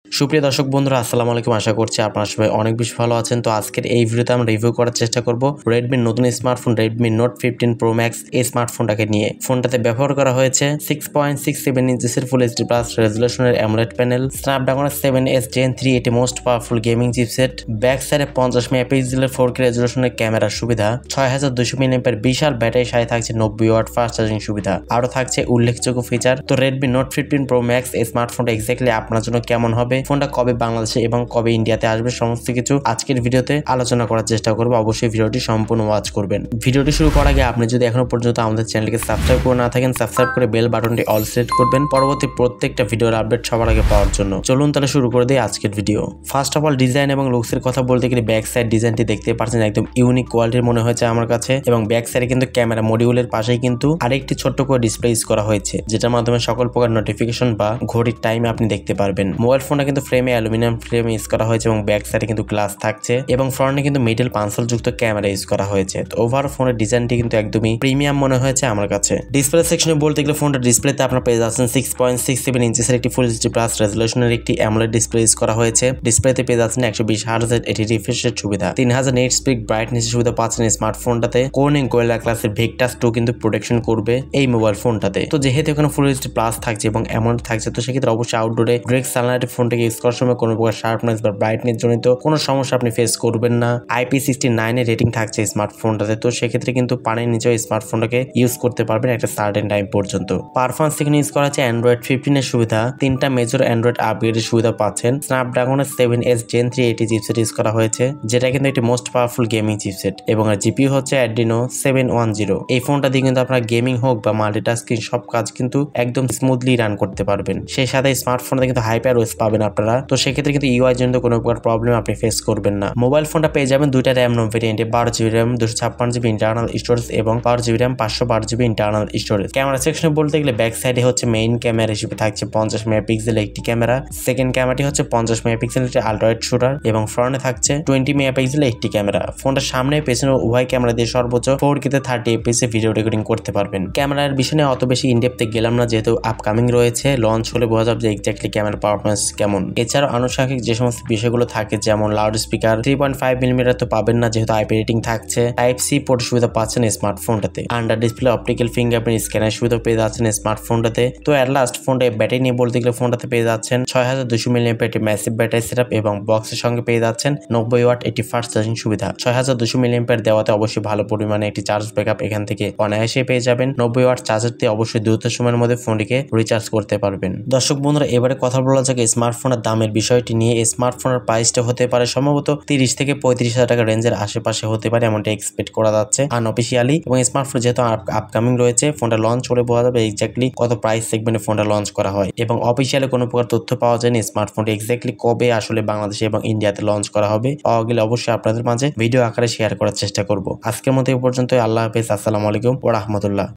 সুপ্রিয় দর্শক বন্ধুরা আসসালামু আলাইকুম। আশা করছি আপনারা সবাই অনেক বেশি ভালো আছেন। তো আজকের এই ভিডিওতে আমরা রিভিউ করার চেষ্টা করব রেডমির নতুন smartphone Redmi Note 15 Pro Max এই স্মার্টফোনটাকে নিয়ে। ফোনটাতে ব্যবহার করা হয়েছে 6.67 ইঞ্চিসের ফুল এইচডি প্লাস রেজুলেশনের অ্যামোলেড প্যানেল, স্ন্যাপড্রাগনের 7S Gen 3 এটি most powerful gaming chipset, back সাইডে 50 মেগাপিক্সেলের 4K রেজুলেশনের ক্যামেরার সুবিধা, 6200 মিলিঅ্যাম্পিয়ার বিশাল ব্যাটারি, সাথে থাকছে 90 ওয়াট ফাস্ট চার্জিং সুবিধা, আরও থাকছে উল্লেখযোগ্য ফিচার। তো রেডমি নোট 15 প্রো ম্যাক্স এই স্মার্টফোনটা এক্স্যাক্টলি আপনার জন্য কেমন হবে, ফোনটা কবে বাংলাদেশে এবং কবে ইন্ডিয়াতে আসবে, সমস্ত কিছু আজকের ভিডিওতে আলোচনা করার চেষ্টা করব। অবশ্যই ভিডিওটি সম্পূর্ণ ওয়াচ করবেন। ভিডিওটি শুরু করার আগে আপনি যদি এখনো পর্যন্ত আমাদের চ্যানেলকে সাবস্ক্রাইব করে না থাকেন, সাবস্ক্রাইব করে বেল বাটনটি অল সিলেক্ট করবেন পরবর্তী প্রত্যেকটা ভিডিওর আপডেট সবার আগে পাওয়ার জন্য। চলুন তাহলে শুরু করে দিই আজকের video. First of all design এবং লুকসের কথা বলতে গেলে ব্যাক সাইড ডিজাইনটি দেখতে পাচ্ছেন একদম ইউনিক কোয়ালিটির মনে হয়েছে আমার কাছে, এবং ব্যাক সাইডে কিন্তু ক্যামেরা মডিউলের পাশেই কিন্তু আরেকটি ছোট্ট করে ডিসপ্লে ইউজ করা হয়েছে, যেটার মাধ্যমে সকল প্রকার নোটিফিকেশন বা ঘড়ির টাইম আপনি দেখতে পারবেন। মোবাইল ফোনটা কিন্তু ফ্রেমে অ্যালুমিনিয়াম ফ্রেম ইউজ করা হয়েছে এবং ব্যাক সাইডে কিন্তু গ্লাস থাকছে এবং ফ্রন্টে কিন্তু মিডল পাঞ্চল যুক্ত ক্যামেরা ইউজ করা হয়েছে। তো ওভার ফোনের ডিজাইনটি কিন্তু একদমই প্রিমিয়াম মনে হয়েছে আমার কাছে। ডিসপ্লে সেকশনে বলতে গেলে ফোনটা ডিসপ্লেতে আপনারা পেয়ে যাচ্ছেন 6.67 ইঞ্চিসের একটি ফুল এইচডি প্লাস রেজুলেশনের একটি অ্যামোলেড ডিসপ্লে ইউজ করা হয়েছে। ডিসপ্লেতে পেয়ে যাচ্ছেন 120 হার্জ এটি রিফ্রেশ রেট সুবিধা, 3000 নেট স্পিড ব্রাইটনেস সুবিধা পাচ্ছেন। স্মার্টফোনটাতে কোর্নিং গোরিলা গ্লাসের ভিকটাস 2 কিন্তু প্রোটেকশন করবে এই মোবাইল ফোনটাতে। তো যেহেতু এখানে ফুল এইচডি প্লাস থাকছে এবং অ্যামোলেড থাকছে, তো সেক্ষেত্রে অবশ্যই আউটডোরে ডিরেক্ট সানলাইটে ফোনটাকে ইউজ করার সময় কোনো প্রকার শার্পনেস বা ব্রাইটনেস জনিত কোনো সমস্যা আপনি ফেস করবেন না। IP69 এর রেটিং থাকছে স্মার্টফোনটাতে, তো সেক্ষেত্রে কিন্তু পানির নিচেও স্মার্টফোনটাকে ইউজ করতে পারবেন একটা সার্টেন টাইম পর্যন্ত। পারফরমেন্স এখানে ইউজ করা হচ্ছে অ্যান্ড্রয়েড 15 এর সুবিধা, 3টা মেজর অ্যান্ড্রয়েড আপগ্রেডের সুবিধা পাচ্ছেন। স্ন্যাপড্রাগনের 7S Gen 3 এটি চিপসেট ইউজ করা হয়েছে, যেটা কিন্তু একটি মোস্ট পাওয়ারফুল গেমিং চিপসেট, এবং আর জিপিইউ হচ্ছে Adreno 710। এই ফোনটা দিয়ে কিন্তু আপনার গেমিং হোক বা মাল্টিটাস্কিং সব কাজ কিন্তু একদম স্মুথলি রান করতে পারবেন। সেই সাথে স্মার্টফোনে কিন্তু হাইপার ওএস পাবেন আপনারা, তো সেক্ষেত্রে কিন্তু ইউআই জনিত কোনো প্রকার প্রবলেম আপনি ফেস করবেন না। মোবাইল ফোনটা পেয়ে যাবেন দুইটা র্যাম রম ভেরিয়েন্টে, 12GB RAM 256GB internal storage এবং 12GB RAM 512GB internal storage. Camera সেকশনে বলতে গেলে ব্যাক সাইডে হচ্ছে মেইন ক্যামেরা হিসেবে থাকছে 50 মেগাপিক্সেলের একটি ক্যামেরা, সেকেন্ড ক্যামেরাটি হচ্ছে 50 মেগাপিক্সেলের একটি আলট্রাওয়াইড শুটার এবং ফ্রন্টে থাকছে 20 মেগাপিক্সেলের একটি ক্যামেরা। ফোনটার সামনে পেছনে উভয় ক্যামেরা দিয়ে সর্বোচ্চ 4K 30 fps ভিডিও রেকর্ডিং করতে পারবেন। ক্যামেরার বিষয়ে অত বেশি ইনডেপথে গেলাম না, যেহেতু আপকামিং রয়েছে, লঞ্চ হলে বোঝা যাবে যে এক্স্যাক্টলি ক্যামেরা পারফরমেন্স কেমন। এছাড়াও আনুষঙ্গিক যে সমস্ত বিষয়গুলো থাকে যেমন লাউড স্পিকার 3.5mm তো পাবেন না, যেহেতু আইপি রেটিং থাকছে। টাইপ সি পোর্ট সুবিধা পাচ্ছেন স্মার্টফোনটাতে। Under display optical fingerprint scanner সুবিধা পেয়ে যাচ্ছেন স্মার্টফোনটাতে। তো এট লাস্ট ফোনটা ব্যাটারি নিয়ে বলতে গেলে ফোনটাতে পেয়ে যাচ্ছেন 6200 মিলিঅ্যাম্পিয়ার একটি ম্যাসিভ ব্যাটারি সেটআপ এবং বক্সের সঙ্গে পেয়ে যাচ্ছেন 90 ওয়াট একটি ফাস্ট চার্জিং সুবিধা। 6200 মিলিঅ্যাম্পিয়ার দেওয়াতে অবশ্যই ভালো পরিমাণে একটি চার্জ ব্যাকআপ এখান থেকে অনায়াসে পেয়ে যাবেন। 90 ওয়াট চার্জার দিয়ে অবশ্যই দ্রুত সময়ের মধ্যে ফোনটিকে রিচার্জ করতে পারবেন। দর্শক বন্ধুরা, এবারে কথা বলা যাক স্মার্টফোনের দামের বিষয়টি নিয়ে। স্মার্টফোনের প্রাইসটা হতে পারে সম্ভবত 30 থেকে 35,000 টাকা রেঞ্জের আশেপাশে হতে পারে, এমনটা এক্সপেক্ট করা যাচ্ছে আনঅফিসিয়ালি। এবং স্মার্টফোন যেহেতু আপকামিং রয়েছে, ফোনটা লঞ্চ করে বোঝা যাবে এক্স্যাক্টলি কত প্রাইস সেগমেন্টে ফোনটা লঞ্চ করা হয়, এবং অফিসিয়ালি কোনো প্রকার তথ্য পাওয়া যায়নি স্মার্টফোনটি এক্স্যাক্টলি কবে আসলে বাংলাদেশে এবং ইন্ডিয়াতে লঞ্চ করা হবে। পাওয়া গেলে অবশ্যই আপনাদের মাঝে ভিডিও আকারে শেয়ার করার চেষ্টা করব। আজকের মতো এই পর্যন্ত। আল্লাহ হাফেজ, আসসালামু আলাইকুম ওয়া রাহমাতুল্লাহ।